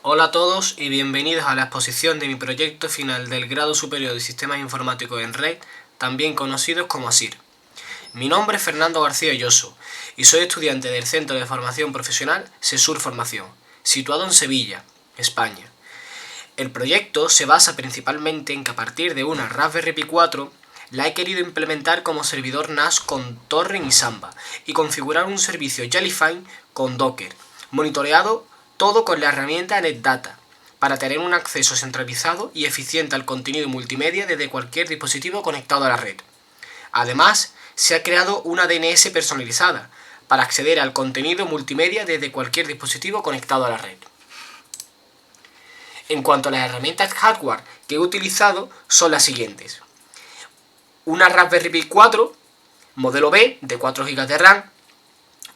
Hola a todos y bienvenidos a la exposición de mi proyecto final del Grado Superior de Sistemas Informáticos en Red, también conocidos como ASIR. Mi nombre es Fernando García Lloso y soy estudiante del Centro de Formación Profesional SESUR Formación, situado en Sevilla, España. El proyecto se basa principalmente en que a partir de una Raspberry Pi 4 la he querido implementar como servidor NAS con Torrent y Samba y configurar un servicio Jellyfine con Docker, monitoreado todo con la herramienta NetData, para tener un acceso centralizado y eficiente al contenido multimedia desde cualquier dispositivo conectado a la red. Además, se ha creado una DNS personalizada para acceder al contenido multimedia desde cualquier dispositivo conectado a la red. En cuanto a las herramientas hardware que he utilizado son las siguientes: una Raspberry Pi 4, modelo B de 4 GB de RAM,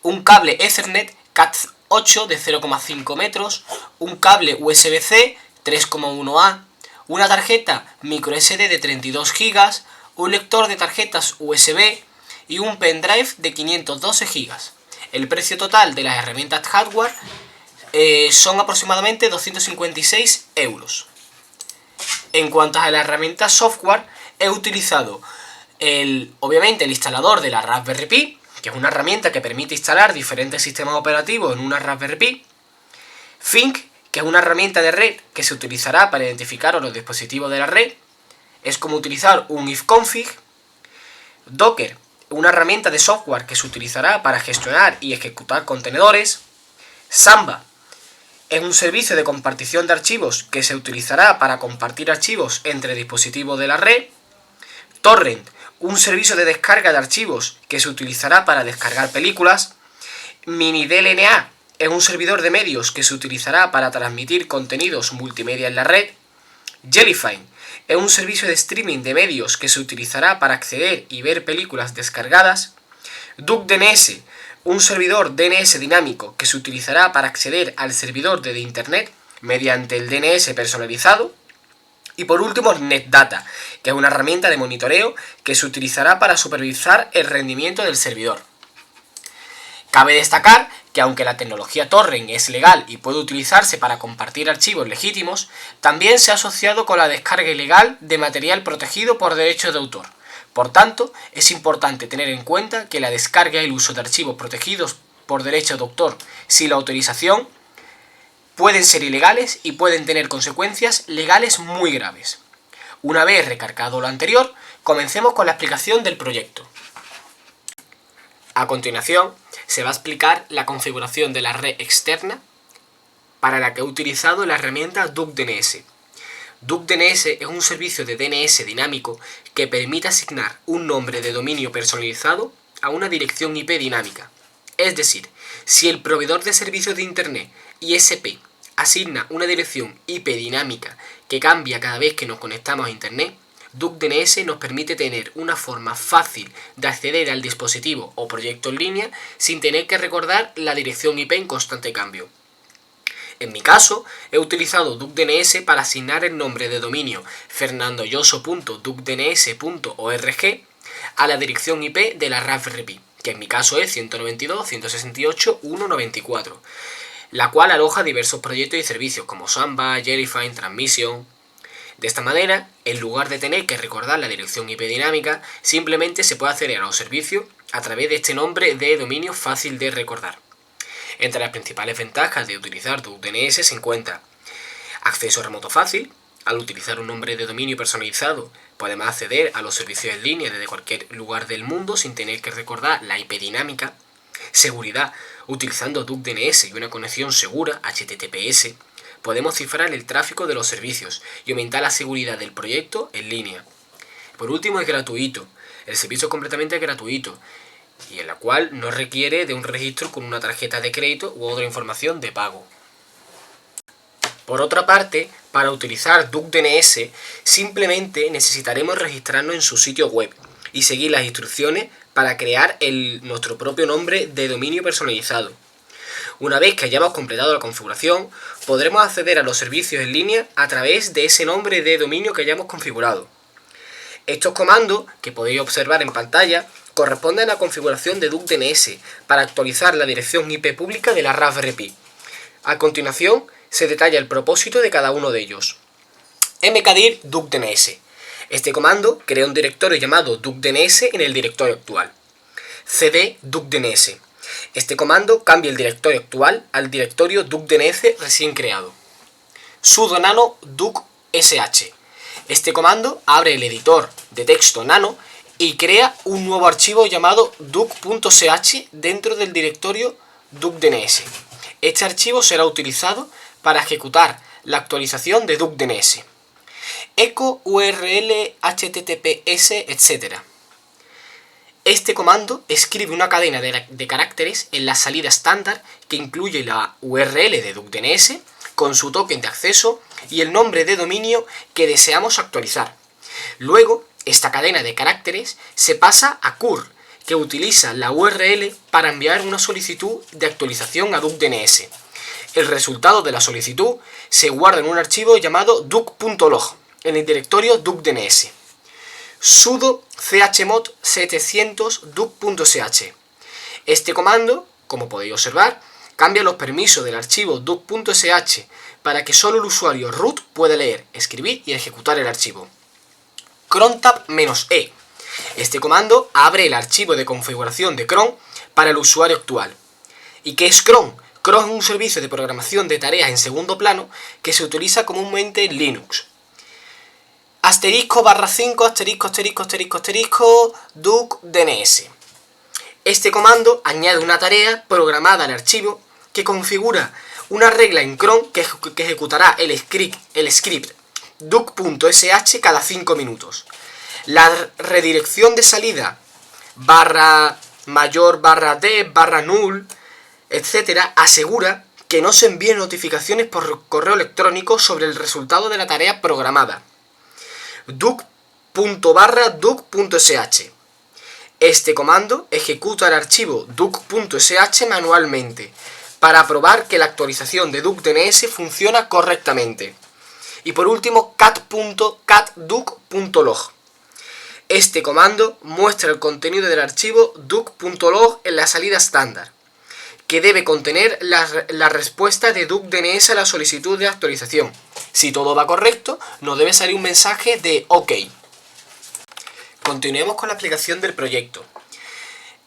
un cable Ethernet Cat8 de 0,5 metros, un cable USB-C 3,1A, una tarjeta microSD de 32 GB, un lector de tarjetas USB y un pendrive de 512 GB. El precio total de las herramientas hardware son aproximadamente 256 euros. En cuanto a la herramienta software, he utilizado obviamente el instalador de la Raspberry Pi, que es una herramienta que permite instalar diferentes sistemas operativos en una Raspberry Pi. Fink, que es una herramienta de red que se utilizará para identificar a los dispositivos de la red. Es como utilizar un ifconfig. Docker, una herramienta de software que se utilizará para gestionar y ejecutar contenedores. Samba, es un servicio de compartición de archivos que se utilizará para compartir archivos entre dispositivos de la red. Torrent, un servicio de descarga de archivos que se utilizará para descargar películas. MiniDLNA es un servidor de medios que se utilizará para transmitir contenidos multimedia en la red. Jellyfine es un servicio de streaming de medios que se utilizará para acceder y ver películas descargadas. DuckDNS, un servidor DNS dinámico que se utilizará para acceder al servidor de Internet mediante el DNS personalizado. Y por último, NetData, que es una herramienta de monitoreo que se utilizará para supervisar el rendimiento del servidor. Cabe destacar que aunque la tecnología Torrent es legal y puede utilizarse para compartir archivos legítimos, también se ha asociado con la descarga ilegal de material protegido por derechos de autor. Por tanto, es importante tener en cuenta que la descarga y el uso de archivos protegidos por derechos de autor sin la autorización pueden ser ilegales y pueden tener consecuencias legales muy graves. Una vez recargado lo anterior, comencemos con la explicación del proyecto. A continuación, se va a explicar la configuración de la red externa para la que he utilizado la herramienta DuckDNS. DuckDNS es un servicio de DNS dinámico que permite asignar un nombre de dominio personalizado a una dirección IP dinámica. Es decir, si el proveedor de servicios de Internet ISP asigna una dirección IP dinámica que cambia cada vez que nos conectamos a Internet, DuckDNS nos permite tener una forma fácil de acceder al dispositivo o proyecto en línea sin tener que recordar la dirección IP en constante cambio. En mi caso, he utilizado DuckDNS para asignar el nombre de dominio fernandolloso.duckdns.org a la dirección IP de la Raspberry Pi, que en mi caso es 192.168.1.94, la cual aloja diversos proyectos y servicios como Samba, Jellyfine, Transmission. De esta manera, en lugar de tener que recordar la dirección IP dinámica, simplemente se puede acceder a los servicios a través de este nombre de dominio fácil de recordar. Entre las principales ventajas de utilizar DuckDNS se encuentra acceso remoto fácil. Al utilizar un nombre de dominio personalizado, podemos acceder a los servicios en línea desde cualquier lugar del mundo sin tener que recordar la IP dinámica. Seguridad. Utilizando DuckDNS y una conexión segura, HTTPS, podemos cifrar el tráfico de los servicios y aumentar la seguridad del proyecto en línea. Por último, es gratuito. El servicio es completamente gratuito y en la cual no requiere de un registro con una tarjeta de crédito u otra información de pago. Por otra parte, para utilizar DuckDNS simplemente necesitaremos registrarnos en su sitio web y seguir las instrucciones para crear nuestro propio nombre de dominio personalizado. Una vez que hayamos completado la configuración, podremos acceder a los servicios en línea a través de ese nombre de dominio que hayamos configurado. Estos comandos, que podéis observar en pantalla, corresponden a la configuración de DuckDNS para actualizar la dirección IP pública de la Raspberry Pi. A continuación, se detalla el propósito de cada uno de ellos. mkdir duckdns. Este comando crea un directorio llamado duckdns en el directorio actual. cd duckdns. Este comando cambia el directorio actual al directorio duckdns recién creado. sudo nano ducksh. Este comando abre el editor de texto nano y crea un nuevo archivo llamado duck.sh dentro del directorio duckdns. Este archivo será utilizado para ejecutar la actualización de duckdns. echo url https etc. Este comando escribe una cadena de caracteres en la salida estándar que incluye la URL de duckdns con su token de acceso y el nombre de dominio que deseamos actualizar. Luego, esta cadena de caracteres se pasa a curl, que utiliza la URL para enviar una solicitud de actualización a duckdns. El resultado de la solicitud se guarda en un archivo llamado duck.log en el directorio duckdns. sudo chmod 700 duck.sh. Este comando, como podéis observar, cambia los permisos del archivo duck.sh para que solo el usuario root pueda leer, escribir y ejecutar el archivo. crontab-e. Este comando abre el archivo de configuración de cron para el usuario actual. ¿Y qué es cron? Cron es un servicio de programación de tareas en segundo plano que se utiliza comúnmente en Linux. *5 duckdns. Este comando añade una tarea programada al archivo que configura una regla en cron que ejecutará el script duck.sh cada 5 minutos. La redirección de salida /mayor /d /null, etc. asegura que no se envíen notificaciones por correo electrónico sobre el resultado de la tarea programada. duck.duck.sh. Este comando ejecuta el archivo duck.sh manualmente para probar que la actualización de duckdns funciona correctamente. Y por último, cat.catduck.log. Este comando muestra el contenido del archivo duck.log en la salida estándar, que debe contener la respuesta de duckdns a la solicitud de actualización. Si todo va correcto, nos debe salir un mensaje de OK. Continuemos con la explicación del proyecto.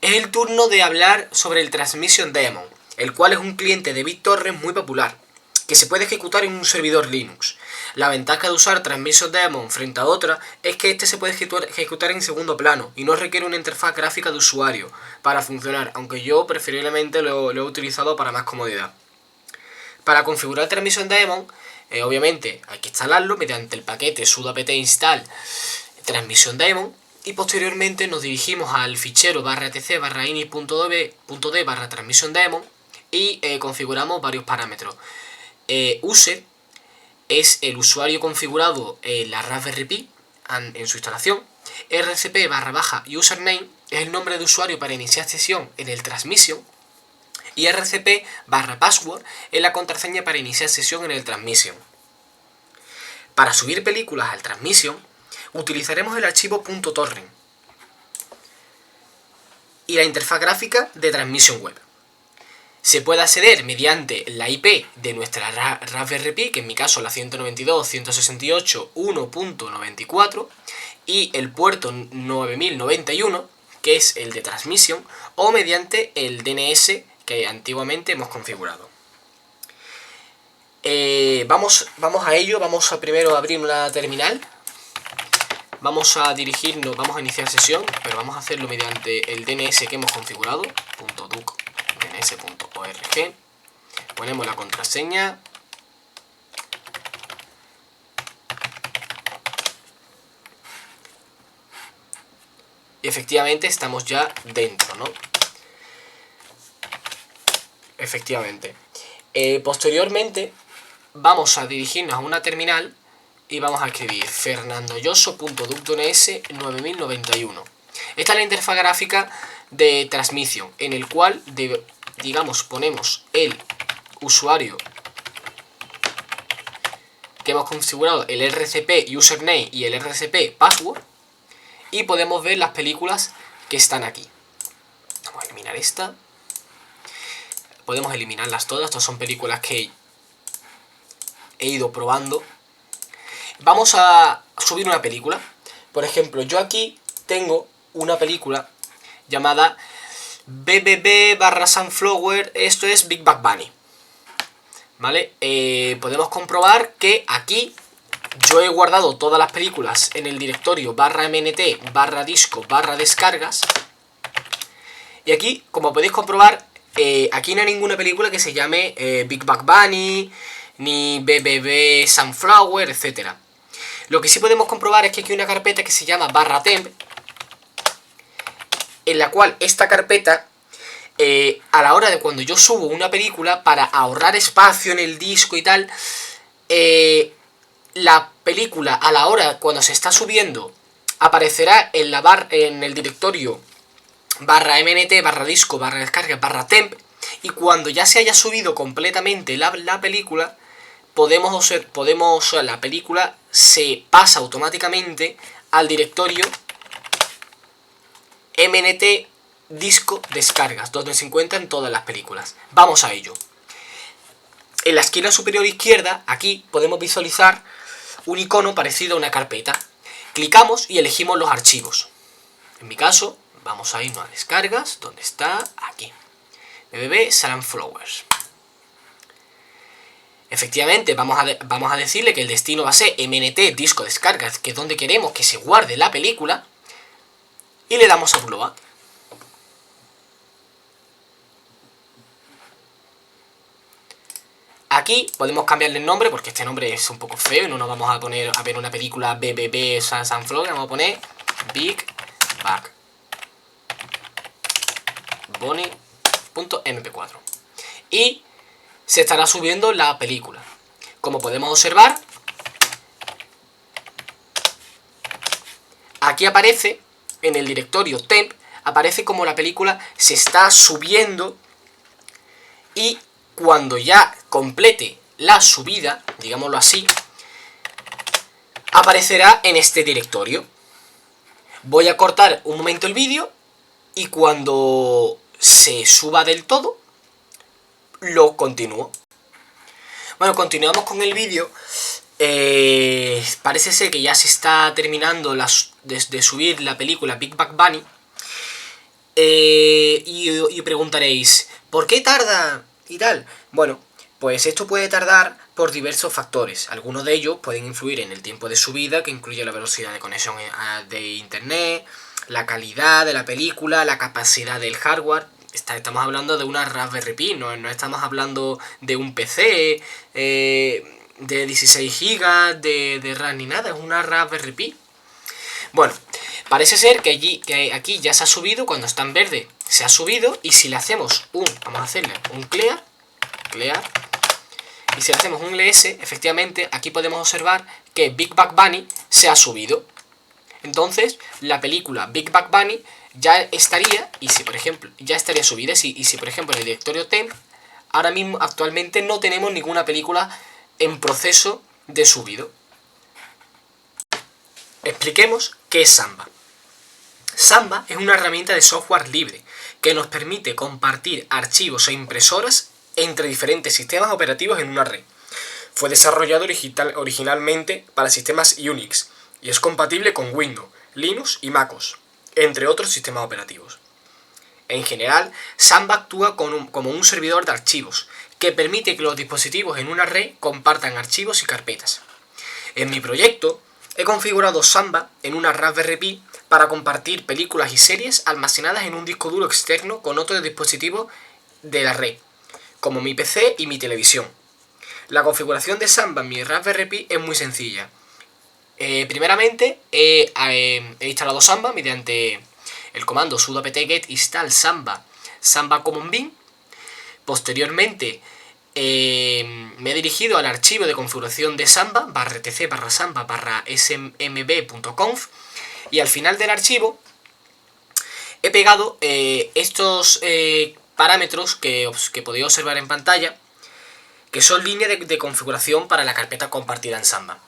Es el turno de hablar sobre el Transmission Daemon, el cual es un cliente de BitTorrent muy popular, que se puede ejecutar en un servidor Linux. La ventaja de usar Transmission Daemon frente a otra es que este se puede ejecutar en segundo plano y no requiere una interfaz gráfica de usuario para funcionar, aunque yo preferiblemente lo he utilizado para más comodidad. Para configurar Transmission Daemon, obviamente hay que instalarlo mediante el paquete sudo apt install Transmission Daemon y posteriormente nos dirigimos al fichero /etc/init.d /transmission daemon y configuramos varios parámetros. User es el usuario configurado en la Raspberry Pi en su instalación. rcp/username es el nombre de usuario para iniciar sesión en el Transmission. Y rcp/password es la contraseña para iniciar sesión en el Transmission. Para subir películas al Transmission, utilizaremos el archivo .torrent y la interfaz gráfica de Transmission Web. Se puede acceder mediante la IP de nuestra Raspberry Pi, que en mi caso es la 192.168.1.94, y el puerto 9091, que es el de Transmission, o mediante el DNS que antiguamente hemos configurado. Vamos a ello. Vamos a primero abrir una terminal. Vamos a iniciar sesión, pero vamos a hacerlo mediante el DNS que hemos configurado, .duck.dns.org. Ponemos la contraseña. Y efectivamente estamos ya dentro, ¿no? Efectivamente. Posteriormente vamos a dirigirnos a una terminal y vamos a escribir fernandoyoso.duckdns 9091. Esta es la interfaz gráfica de Transmission, en el cual, ponemos el usuario que hemos configurado, el RCP username y el RCP password, y podemos ver las películas que están aquí. Vamos a eliminar esta. Podemos eliminarlas todas. Estas son películas que he ido probando. Vamos a subir una película. Por ejemplo, yo aquí tengo una película llamada BBB/Sunflower, esto es Big Bang Bunny. ¿Vale? Podemos comprobar que aquí yo he guardado todas las películas en el directorio /mnt/disco/descargas. Y aquí, como podéis comprobar, aquí no hay ninguna película que se llame Big Bang Bunny, ni BBB Sunflower, etc. Lo que sí podemos comprobar es que aquí hay una carpeta que se llama /temp, en la cual esta carpeta, a la hora de cuando yo subo una película, para ahorrar espacio en el disco y tal, la película a la hora cuando se está subiendo aparecerá en el directorio /mnt/disco/descarga/temp, y cuando ya se haya subido completamente la película, la película se pasa automáticamente al directorio mnt disco descargas, donde se encuentran todas las películas. Vamos a ello. En la esquina superior izquierda, aquí podemos visualizar un icono parecido a una carpeta. Clicamos y elegimos los archivos. En mi caso, vamos a irnos a descargas, donde está aquí, BBB Sunflowers. Efectivamente, vamos a decirle que el destino va a ser MNT disco descargas, que es donde queremos que se guarde la película, y le damos a upload. Aquí podemos cambiarle el nombre, porque este nombre es un poco feo y no nos vamos a poner a ver una película BBB Sunflower. Vamos a poner Big Bang Bunny.mp4 y se estará subiendo la película. Como podemos observar, aquí aparece en el directorio temp, aparece como la película se está subiendo, y cuando ya complete la subida, digámoslo así, aparecerá en este directorio. Voy a cortar un momento el vídeo y cuando se suba del todo, lo continúo. Bueno, continuamos con el vídeo. Parece ser que ya se está terminando de subir la película Big Bang Bunny. Y preguntaréis, ¿por qué tarda? Y tal. Bueno, pues esto puede tardar por diversos factores. Algunos de ellos pueden influir en el tiempo de subida, que incluye la velocidad de conexión de internet, la calidad de la película, la capacidad del hardware. Estamos hablando de una Raspberry Pi, no estamos hablando de un PC de 16 GB de RAM ni nada, es una Raspberry Pi. Bueno, parece ser que aquí ya se ha subido, cuando está en verde se ha subido, y si le hacemos vamos a hacerle un clear, y si le hacemos un ls, efectivamente aquí podemos observar que Big Bang Bunny se ha subido. Entonces la película Big Bang Bunny ya estaría, y si por ejemplo ya estaría subida, y si por ejemplo en el directorio temp ahora mismo actualmente no tenemos ninguna película en proceso de subido. Expliquemos qué es Samba. Samba es una herramienta de software libre que nos permite compartir archivos e impresoras entre diferentes sistemas operativos en una red. Fue desarrollado originalmente para sistemas Unix y es compatible con Windows, Linux y MacOS, entre otros sistemas operativos. En general, Samba actúa como un servidor de archivos que permite que los dispositivos en una red compartan archivos y carpetas. En mi proyecto, he configurado Samba en una Raspberry Pi para compartir películas y series almacenadas en un disco duro externo con otros dispositivos de la red, como mi PC y mi televisión. La configuración de Samba en mi Raspberry Pi es muy sencilla. Primeramente he instalado Samba mediante el comando sudo apt-get install samba common bin. Posteriormente me he dirigido al archivo de configuración de Samba /etc/samba/smb.conf, y al final del archivo he pegado estos parámetros que podéis observar en pantalla, que son líneas de configuración para la carpeta compartida en Samba.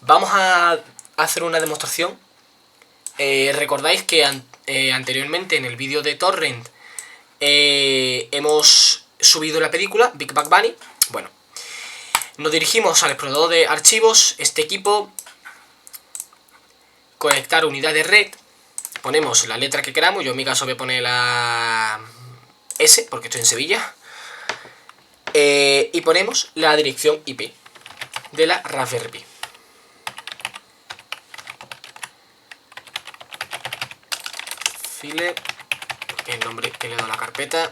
Vamos a hacer una demostración. Recordáis que anteriormente en el vídeo de Torrent hemos subido la película Big Bang Bunny. Bueno, Nos dirigimos al explorador de archivos, este equipo, conectar unidad de red, ponemos la letra que queramos, yo en mi caso voy a poner la S porque estoy en Sevilla, y ponemos la dirección IP de la Raspberry Pi. File, el nombre que le doy a la carpeta,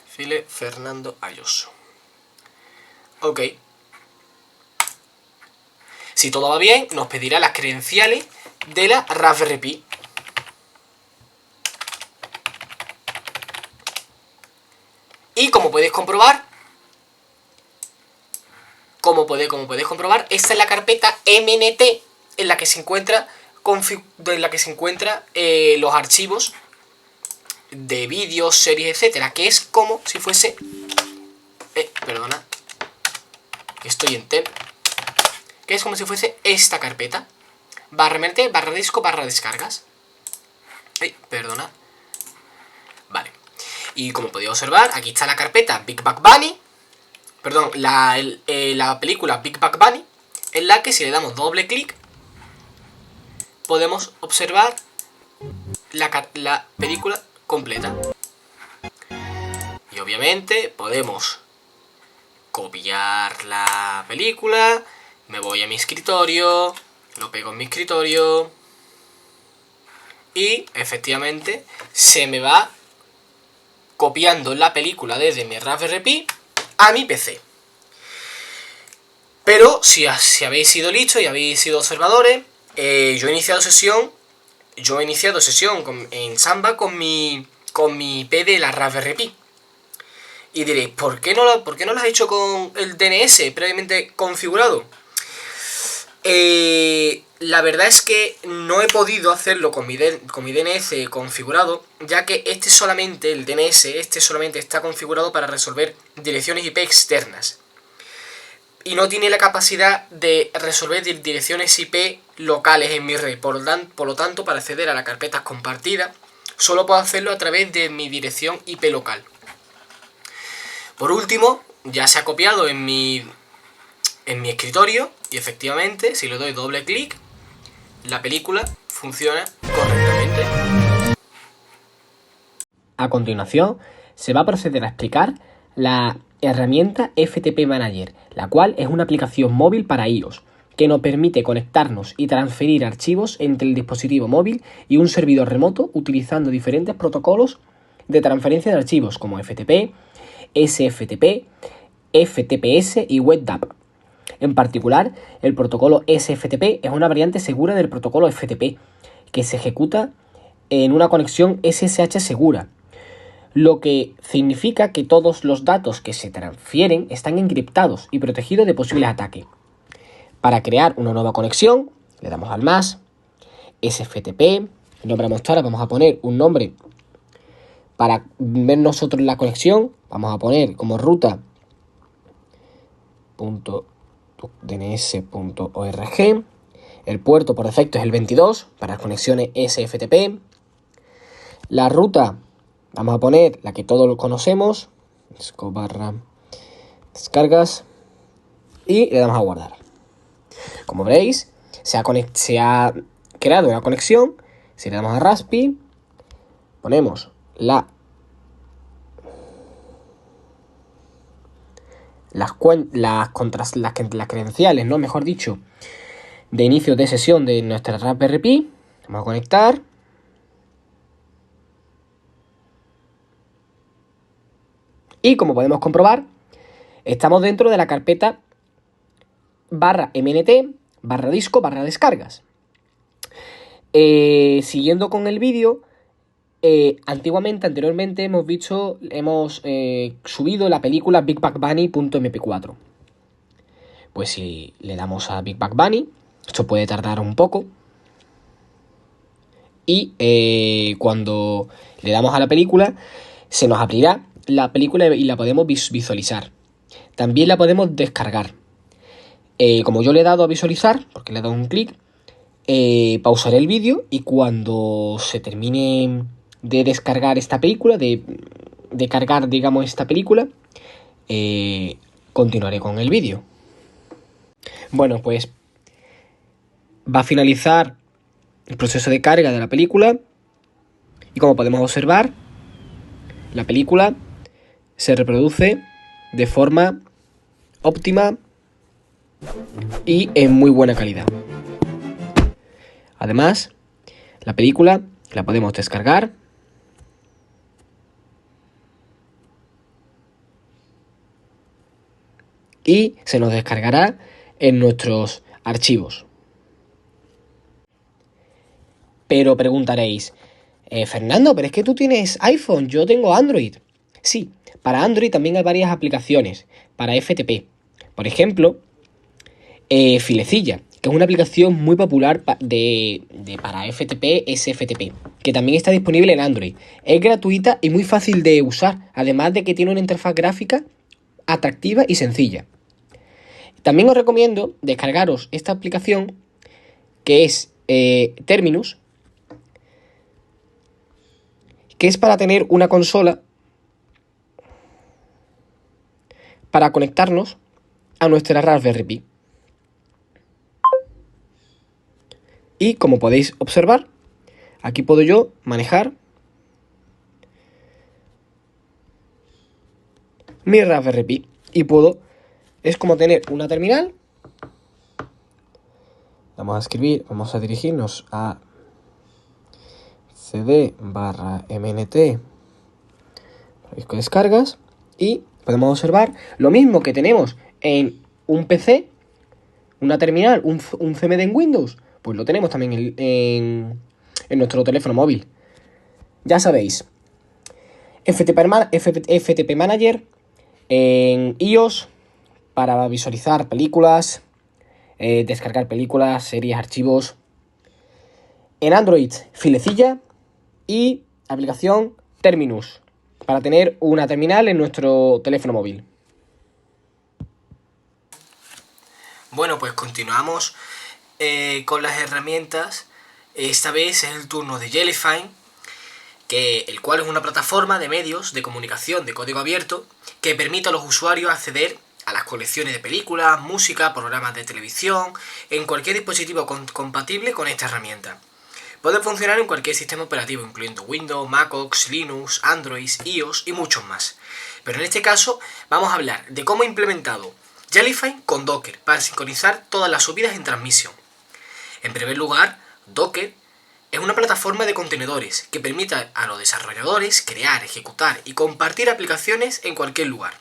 File Fernando Ayoso. Ok. Si todo va bien, nos pedirá las credenciales de la Raspberry Pi. Y como podéis comprobar, esta es la carpeta MNT en la que se encuentra los archivos de vídeos, series, etcétera, que es como si fuese perdona, estoy en temp, que es como si fuese esta carpeta, /MNT, /disco, /descargas. Perdona. Vale. Y como podéis observar, aquí está la carpeta Big Bang Bunny, perdón, la película Big Bang Bunny, en la que si le damos doble clic podemos observar la película completa. Y obviamente podemos copiar la película, me voy a mi escritorio, lo pego en mi escritorio y efectivamente se me va copiando la película desde mi Raspberry Pi a mi PC. Pero si habéis sido listos y habéis sido observadores, yo he iniciado sesión en Samba con mi IP de la Raspberry Pi. Y diréis, ¿por qué no lo has hecho con el DNS previamente configurado? La verdad es que no he podido hacerlo con mi DNS configurado, ya que el DNS solamente está configurado para resolver direcciones IP externas. Y no tiene la capacidad de resolver direcciones IP locales en mi red. Por lo tanto, para acceder a las carpetas compartidas, solo puedo hacerlo a través de mi dirección IP local. Por último, ya se ha copiado en mi escritorio y efectivamente, si le doy doble clic, la película funciona correctamente. A continuación, se va a proceder a explicar la herramienta FTP Manager, la cual es una aplicación móvil para iOS, que nos permite conectarnos y transferir archivos entre el dispositivo móvil y un servidor remoto utilizando diferentes protocolos de transferencia de archivos como FTP, SFTP, FTPS y WebDAV. En particular, el protocolo SFTP es una variante segura del protocolo FTP, que se ejecuta en una conexión SSH segura, lo que significa que todos los datos que se transfieren están encriptados y protegidos de posibles ataques. Para crear una nueva conexión, le damos al más, SFTP, el nombre a mostrar, vamos a poner un nombre para ver nosotros la conexión, vamos a poner como ruta.dns.org, el puerto por defecto es el 22 para las conexiones SFTP, la ruta vamos a poner la que todos conocemos, /descargas, y le damos a guardar. Como veréis, se ha creado una conexión. Si le damos a Raspi, ponemos las credenciales, ¿no? Mejor dicho, de inicio de sesión de nuestra Raspberry Pi. Vamos a conectar. Y como podemos comprobar, estamos dentro de la carpeta /MNT, /disco, /descargas. Siguiendo con el vídeo, anteriormente hemos subido la película Big Bang Bunny.mp4. Pues si le damos a Big Bang Bunny, esto puede tardar un poco. Y cuando le damos a la película, se nos abrirá la película y la podemos visualizar. También la podemos descargar. Como yo le he dado a visualizar, porque le he dado un clic, pausaré el vídeo y cuando se termine de descargar esta película, de cargar, digamos, esta película, continuaré con el vídeo. Bueno, pues va a finalizar el proceso de carga de la película y como podemos observar, la película se reproduce de forma óptima y en muy buena calidad. Además, la película la podemos descargar y se nos descargará en nuestros archivos. Pero preguntaréis, Fernando, pero es que tú tienes iPhone, yo tengo Android. Sí, para Android también hay varias aplicaciones para FTP. Por ejemplo, Filecilla, que es una aplicación muy popular para FTP, SFTP, que también está disponible en Android. Es gratuita y muy fácil de usar, además de que tiene una interfaz gráfica atractiva y sencilla. También os recomiendo descargaros esta aplicación que es Terminus, que es para tener una consola para conectarnos a nuestra Raspberry Pi. Y como podéis observar, aquí puedo yo manejar mi Raspberry Pi y es como tener una terminal. Vamos a dirigirnos a cd/mnt disco descargas y podemos observar lo mismo que tenemos en un PC, una terminal, un CMD en Windows, pues lo tenemos también en nuestro teléfono móvil. Ya sabéis, FTP Manager en iOS para visualizar películas, descargar películas, series, archivos. En Android, Filecilla y aplicación Terminus para tener una terminal en nuestro teléfono móvil. Bueno, pues continuamos con las herramientas. Esta vez es el turno de Jellyfine, el cual es una plataforma de medios de comunicación de código abierto que permite a los usuarios acceder a las colecciones de películas, música, programas de televisión, en cualquier dispositivo compatible con esta herramienta. Puede funcionar en cualquier sistema operativo, incluyendo Windows, macOS, Linux, Android, iOS y muchos más. Pero en este caso vamos a hablar de cómo he implementado Jellyfine con Docker para sincronizar todas las subidas en transmisión. En primer lugar, Docker es una plataforma de contenedores que permite a los desarrolladores crear, ejecutar y compartir aplicaciones en cualquier lugar.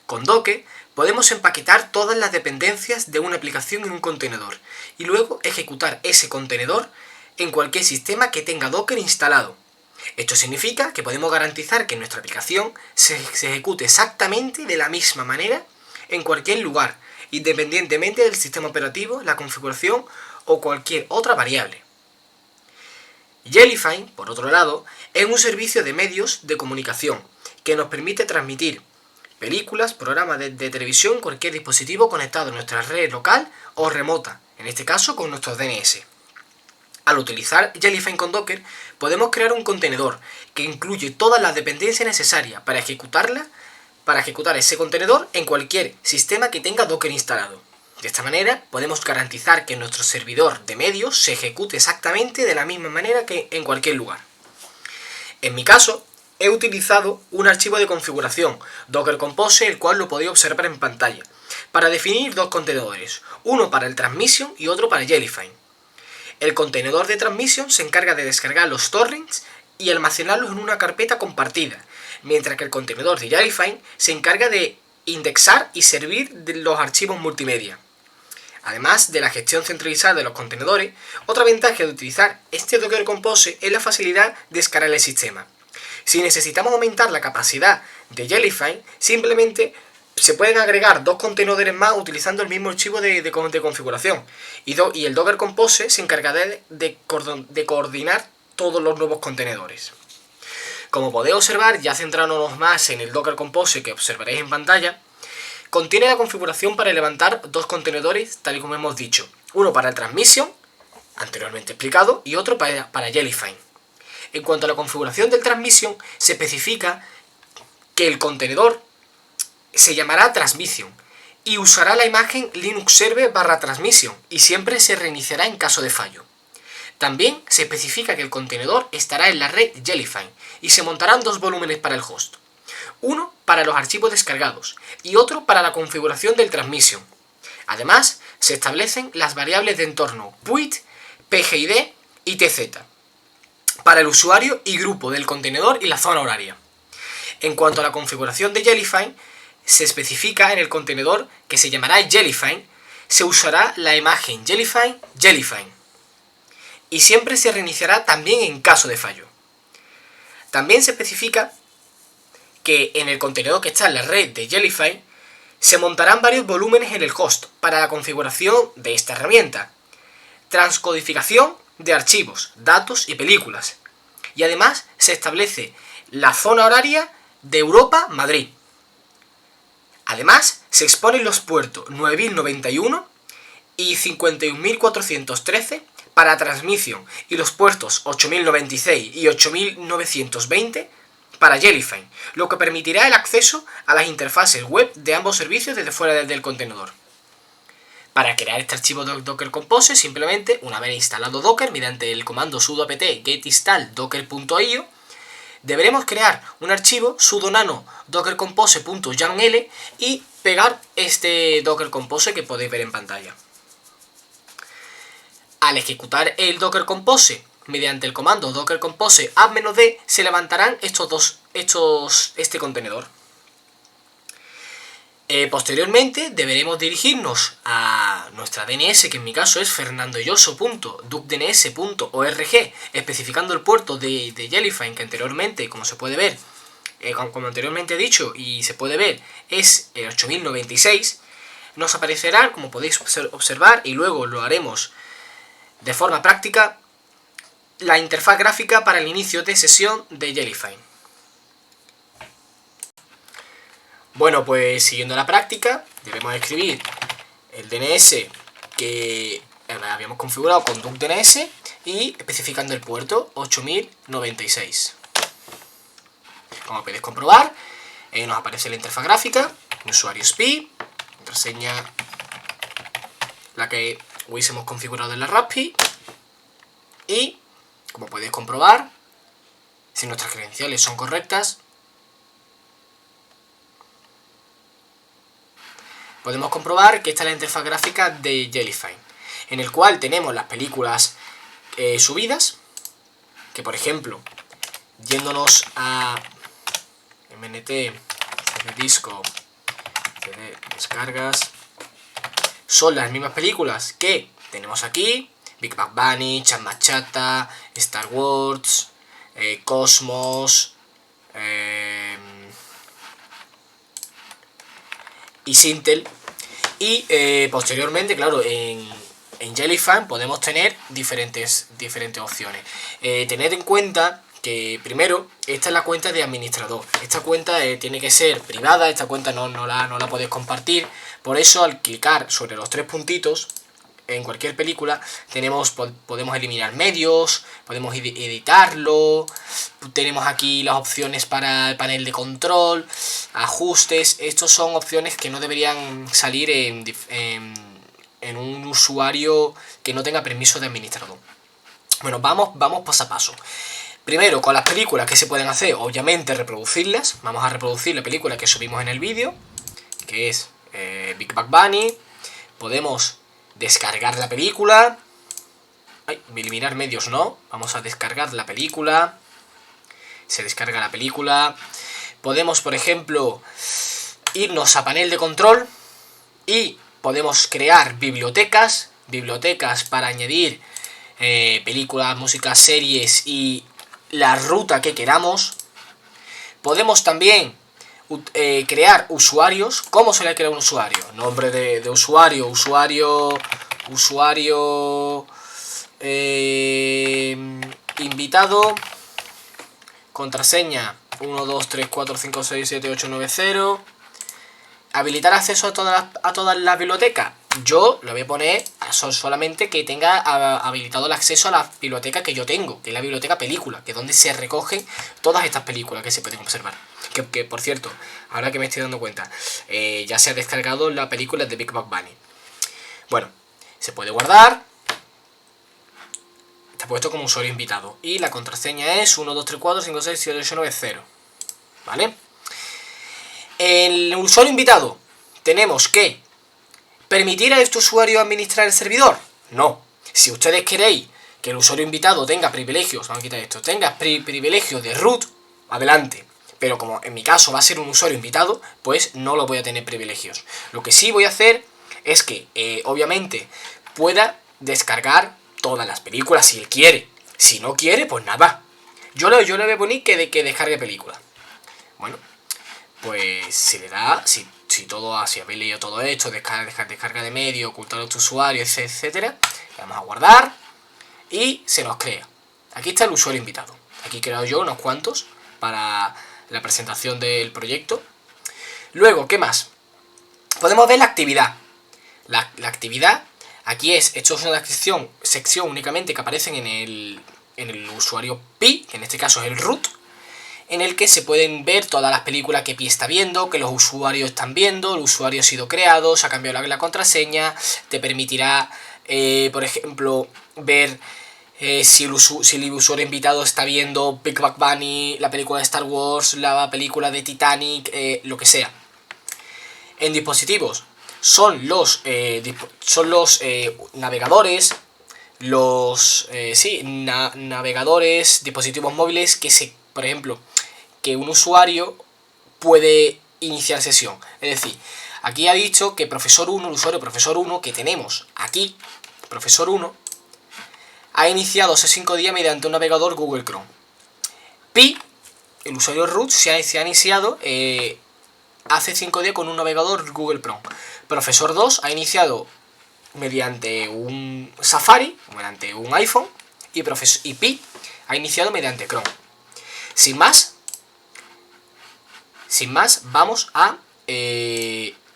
Con Docker podemos empaquetar todas las dependencias de una aplicación en un contenedor y luego ejecutar ese contenedor en cualquier sistema que tenga Docker instalado. Esto significa que podemos garantizar que nuestra aplicación se ejecute exactamente de la misma manera en cualquier lugar, independientemente del sistema operativo, la configuración o cualquier otra variable. Jellyfine, por otro lado, es un servicio de medios de comunicación que nos permite transmitir películas, programas de televisión, cualquier dispositivo conectado a nuestra red local o remota, en este caso con nuestros DNS. Al utilizar Jellyfine con Docker, podemos crear un contenedor que incluye todas las dependencias necesarias para ejecutar ese contenedor en cualquier sistema que tenga Docker instalado. De esta manera, podemos garantizar que nuestro servidor de medios se ejecute exactamente de la misma manera que en cualquier lugar. En mi caso, he utilizado un archivo de configuración, Docker Compose, el cual lo podéis observar en pantalla, para definir dos contenedores, uno para el Transmission y otro para Jellyfine. El contenedor de Transmission se encarga de descargar los torrents y almacenarlos en una carpeta compartida, mientras que el contenedor de Jellyfine se encarga de indexar y servir de los archivos multimedia. Además de la gestión centralizada de los contenedores, otra ventaja de utilizar este Docker Compose es la facilidad de escalar el sistema. Si necesitamos aumentar la capacidad de Jellyfine, simplemente se pueden agregar dos contenedores más utilizando el mismo archivo de configuración. Y el Docker Compose se encargará de coordinar todos los nuevos contenedores. Como podéis observar, ya centrándonos más en el Docker Compose que observaréis en pantalla, contiene la configuración para levantar dos contenedores, tal y como hemos dicho. Uno para el Transmission, anteriormente explicado, y otro para Jellyfine. En cuanto a la configuración del Transmission, se especifica que el contenedor se llamará Transmission y usará la imagen Linux Server /transmission y siempre se reiniciará en caso de fallo. También se especifica que el contenedor estará en la red Jellyfine y se montarán dos volúmenes para el host. Uno para los archivos descargados y otro para la configuración del transmission. Además, se establecen las variables de entorno PUID, PGID y TZ para el usuario y grupo del contenedor y la zona horaria. En cuanto a la configuración de Jellyfine, se especifica en el contenedor que se llamará Jellyfine, se usará la imagen Jellyfine y siempre se reiniciará también en caso de fallo. También se especifica que en el contenedor que está en la red de Jellyfine se montarán varios volúmenes en el host para la configuración de esta herramienta, transcodificación de archivos, datos y películas. Y además se establece la zona horaria de Europa, Madrid. Además, se exponen los puertos 9091 y 51413 para transmisión y los puertos 8096 y 8920 para Jellyfine, lo que permitirá el acceso a las interfaces web de ambos servicios desde fuera del contenedor. Para crear este archivo Docker Compose, simplemente, una vez instalado Docker, mediante el comando sudo apt get install docker.io, deberemos crear un archivo sudo nano dockercompose.yaml y pegar este Docker Compose que podéis ver en pantalla. Al ejecutar el Docker Compose mediante el comando docker compose add-d, se levantarán este contenedor. Posteriormente deberemos dirigirnos a nuestra DNS, que en mi caso es fernandoyoso.duckdns.org, especificando el puerto de Jellyfine, que anteriormente, como se puede ver, como anteriormente he dicho y se puede ver, es el 8096. Nos aparecerá, como podéis observar, y luego lo haremos de forma práctica, la interfaz gráfica para el inicio de sesión de Jellyfine. Bueno, pues siguiendo la práctica, debemos escribir el DNS que habíamos configurado con duckdns y especificando el puerto 8096. Como podéis comprobar, nos aparece la interfaz gráfica, usuario SPI, contraseña la que hubiésemos configurado en la Raspi y, como podéis comprobar, si nuestras credenciales son correctas, podemos comprobar que esta es la interfaz gráfica de Jellyfine, en el cual tenemos las películas subidas, que por ejemplo, yéndonos a MNT, CD disco, CD descargas, son las mismas películas que tenemos aquí: Big Bang Bunny, Chan Machata, Star Wars, Cosmos y Sintel. Y posteriormente, claro, en Jellyfine podemos tener diferentes opciones. Tened en cuenta que primero, esta es la cuenta de administrador. Esta cuenta tiene que ser privada, esta cuenta no la podéis compartir. Por eso, al clicar sobre los tres puntitos en cualquier película, podemos eliminar medios, podemos editarlo, tenemos aquí las opciones para el panel de control, ajustes. Estos son opciones que no deberían salir en un usuario que no tenga permiso de administrador. Bueno, vamos paso a paso. Primero, con las películas, que se pueden hacer, obviamente reproducirlas. Vamos a reproducir la película que subimos en el vídeo, que es Big Bang Bunny. Podemos descargar la película. Eliminar medios no. Vamos a descargar la película. Se descarga la película. Podemos, por ejemplo, irnos a panel de control y podemos crear bibliotecas para añadir películas, música, series y la ruta que queramos. Podemos también crear usuarios. ¿Cómo se le crea un usuario? Nombre de usuario, invitado, contraseña 1234567890. Habilitar acceso a todas las bibliotecas. Yo lo voy a poner solamente que tenga habilitado el acceso a la biblioteca que yo tengo, que es la biblioteca película, que es donde se recogen todas estas películas que se pueden observar. Que por cierto, ahora que me estoy dando cuenta, ya se ha descargado la película de Big Bang Bunny. Bueno, se puede guardar. Está puesto como usuario invitado. Y la contraseña es 1234567890. ¿Vale? El usuario invitado, tenemos que permitir a este usuario administrar el servidor. No. Si ustedes queréis que el usuario invitado tenga privilegios, vamos a quitar esto, tenga privilegios de root, adelante. Pero como en mi caso va a ser un usuario invitado, pues no lo voy a tener privilegios. Lo que sí voy a hacer es que, obviamente, pueda descargar todas las películas si él quiere. Si no quiere, pues nada. Yo le voy a poner que descargue películas. Bueno, pues si le da, si habéis leído todo esto, descarga de medio, ocultar a tu usuario, etcétera, le vamos a guardar y se nos crea. Aquí está el usuario invitado. Aquí he creado yo unos cuantos para la presentación del proyecto. Luego, ¿qué más? Podemos ver la actividad. La actividad, aquí esto es una sección únicamente que aparecen en el usuario Pi, que en este caso es el root, en el que se pueden ver todas las películas que Pi está viendo, que los usuarios están viendo, el usuario ha sido creado, se ha cambiado la contraseña, te permitirá, por ejemplo, ver si el usuario invitado está viendo Big Bang Bunny, la película de Star Wars, la película de Titanic, lo que sea. En dispositivos son los navegadores, navegadores, dispositivos móviles por ejemplo, que un usuario puede iniciar sesión. Es decir, aquí ha dicho que Profesor 1, el usuario Profesor 1 que tenemos aquí, Profesor 1, ha iniciado hace 5 días mediante un navegador Google Chrome. Pi, el usuario root, se ha iniciado hace 5 días con un navegador Google Chrome. Profesor 2 ha iniciado mediante un Safari, mediante un iPhone, y Pi ha iniciado mediante Chrome. Sin más, vamos a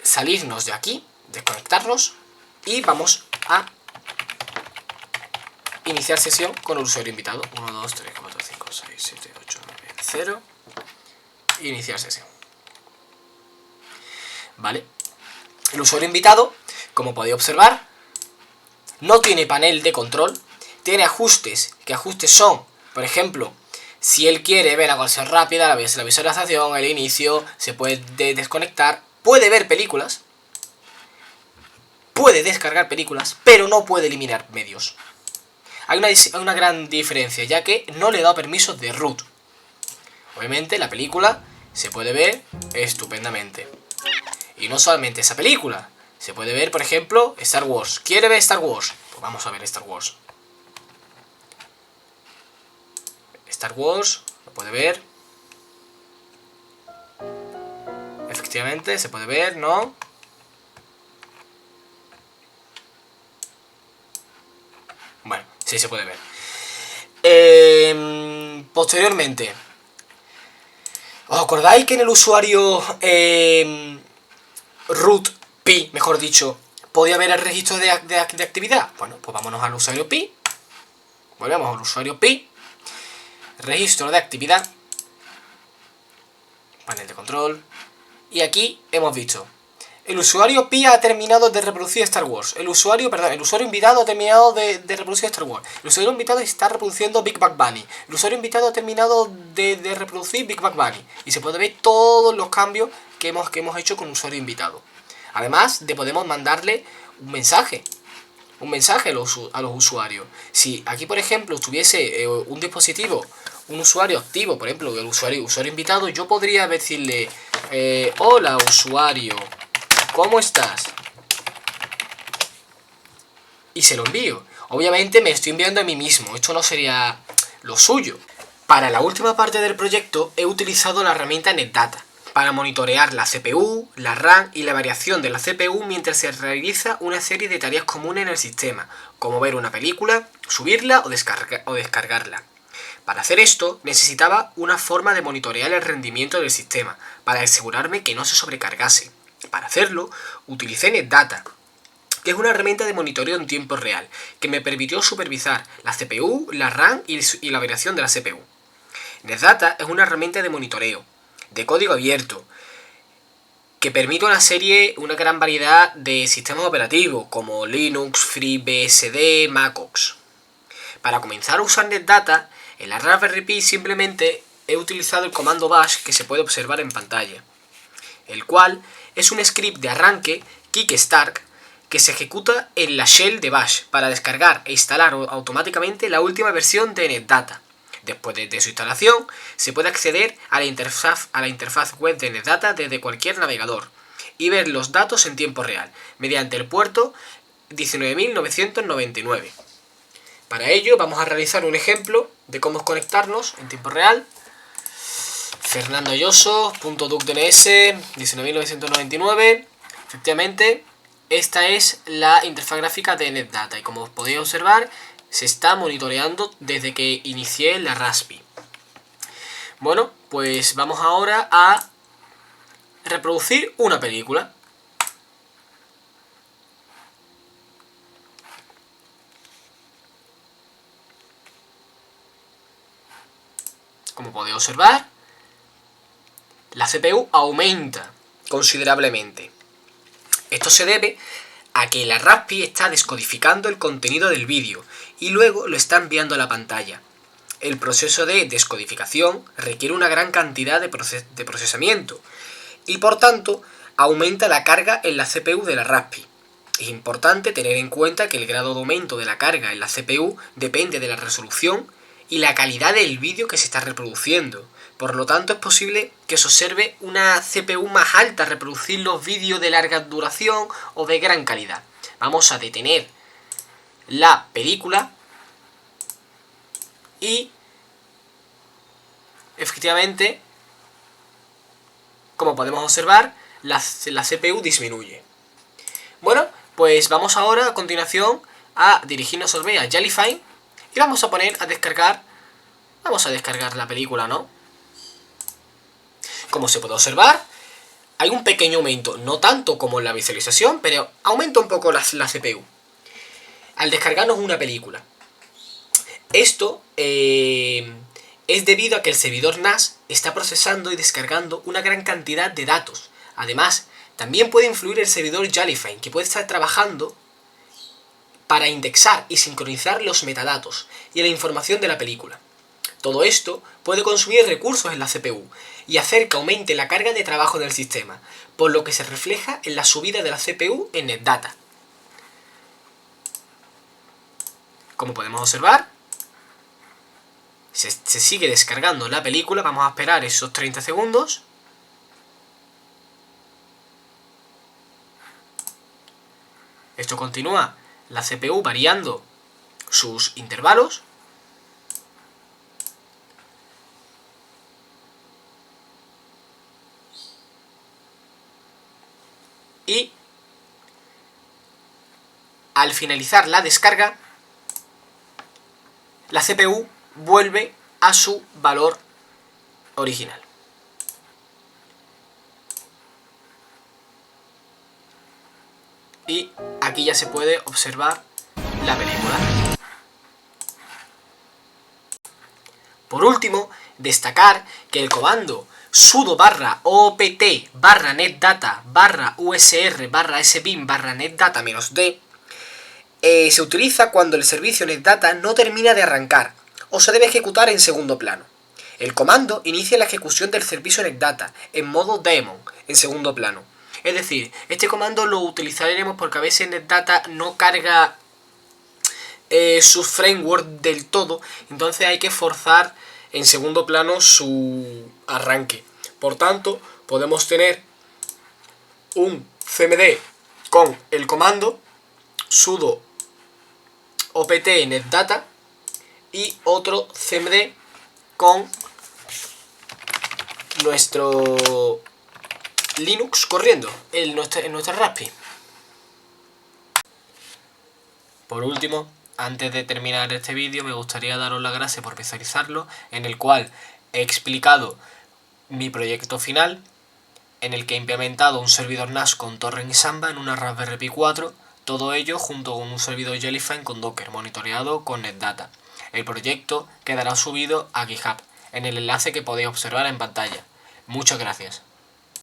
salirnos de aquí, desconectarnos, y vamos a iniciar sesión con el usuario invitado. 1, 2, 3, 4, 5, 6, 7, 8, 9, 0. Iniciar sesión. ¿Vale? El usuario invitado, como podéis observar, no tiene panel de control, tiene ajustes, que ajustes son, por ejemplo, si él quiere ver la versión rápida, la visualización, el inicio, se puede desconectar, puede ver películas, puede descargar películas, pero no puede eliminar medios. Hay una gran diferencia, ya que no le he dado permisos de root. Obviamente la película se puede ver estupendamente. Y no solamente esa película, se puede ver, por ejemplo, Star Wars. ¿Quiere ver Star Wars? Pues vamos a ver Star Wars. Star Wars, lo puede ver. Efectivamente, se puede ver, ¿no? Bueno, sí se puede ver. Posteriormente, ¿os acordáis que en el usuario root Pi, mejor dicho, podía ver el registro de actividad? Bueno, pues vámonos al usuario Pi. Volvemos al usuario Pi. Registro de actividad. Panel de control. Y aquí hemos visto. El usuario Pi ha terminado de reproducir Star Wars. El usuario invitado ha terminado de reproducir Star Wars. El usuario invitado está reproduciendo Big Bang Bunny. El usuario invitado ha terminado de reproducir Big Bang Bunny. Y se puede ver todos los cambios que hemos hecho con el usuario invitado. Además de podemos mandarle un mensaje a los usuarios. Si aquí, por ejemplo, tuviese un dispositivo, un usuario activo, por ejemplo, el usuario invitado, yo podría decirle, hola usuario, ¿cómo estás? Y se lo envío. Obviamente me estoy enviando a mí mismo, esto no sería lo suyo. Para la última parte del proyecto he utilizado la herramienta NetData para monitorear la CPU, la RAM y la variación de la CPU mientras se realiza una serie de tareas comunes en el sistema, como ver una película, subirla o descargarla. Para hacer esto necesitaba una forma de monitorear el rendimiento del sistema, para asegurarme que no se sobrecargase. Para hacerlo utilicé NetData, que es una herramienta de monitoreo en tiempo real, que me permitió supervisar la CPU, la RAM y la variación de la CPU. NetData es una herramienta de monitoreo, de código abierto, que permite una gran variedad de sistemas operativos, como Linux, FreeBSD, MacOS. Para comenzar a usar NetData, en la Raspberry Pi simplemente he utilizado el comando bash que se puede observar en pantalla, el cual es un script de arranque kickstart que se ejecuta en la shell de bash para descargar e instalar automáticamente la última versión de NetData. Después de su instalación, se puede acceder a la interfaz web de NetData desde cualquier navegador y ver los datos en tiempo real, mediante el puerto 19.999. Para ello vamos a realizar un ejemplo de cómo conectarnos en tiempo real. fernandoyoso.ducdns 19.999. Efectivamente, esta es la interfaz gráfica de NetData y como podéis observar, se está monitoreando desde que inicié la Raspi. Bueno, pues vamos ahora a reproducir una película. Como podéis observar, la CPU aumenta considerablemente. Esto se debe a que la Raspi está descodificando el contenido del vídeo y luego lo está enviando a la pantalla. El proceso de descodificación requiere una gran cantidad de procesamiento y por tanto aumenta la carga en la CPU de la Raspi. Es importante tener en cuenta que el grado de aumento de la carga en la CPU depende de la resolución y la calidad del vídeo que se está reproduciendo. Por lo tanto, es posible que se observe una CPU más alta a reproducir los vídeos de larga duración o de gran calidad. Vamos a detener la película y efectivamente, como podemos observar, la CPU disminuye. Bueno, pues vamos ahora a continuación a dirigirnos a Jellyfine y vamos a poner a descargar. Vamos a descargar la película, ¿no? Como se puede observar, hay un pequeño aumento, no tanto como en la visualización, pero aumenta un poco la CPU al descargarnos una película. Esto es debido a que el servidor NAS está procesando y descargando una gran cantidad de datos. Además, también puede influir el servidor Jellyfine, que puede estar trabajando para indexar y sincronizar los metadatos y la información de la película. Todo esto puede consumir recursos en la CPU y hacer que aumente la carga de trabajo del sistema, por lo que se refleja en la subida de la CPU en NetData. Como podemos observar, se sigue descargando la película. Vamos a esperar esos 30 segundos. Esto continúa la CPU variando sus intervalos. Y al finalizar la descarga, la CPU vuelve a su valor original. Y aquí ya se puede observar la película. Por último, destacar que el comando sudo /opt /netdata /usr /sbin /netdata -d se utiliza cuando el servicio NetData no termina de arrancar o se debe ejecutar en segundo plano. El comando inicia la ejecución del servicio NetData en modo daemon, en segundo plano. Es decir, este comando lo utilizaremos porque a veces NetData no carga su framework del todo, entonces hay que forzar en segundo plano su arranque. Por tanto, podemos tener un cmd con el comando sudo opt netdata y otro cmd con nuestro Linux corriendo en nuestra Raspi. Por último, antes de terminar este vídeo, me gustaría daros las gracias por visualizarlo, en el cual he explicado mi proyecto final, en el que he implementado un servidor NAS con Torrent y Samba en una Raspberry Pi 4 Todo ello junto con un servidor Jellyfin con Docker monitoreado con NetData. El proyecto quedará subido a GitHub en el enlace que podéis observar en pantalla. Muchas gracias.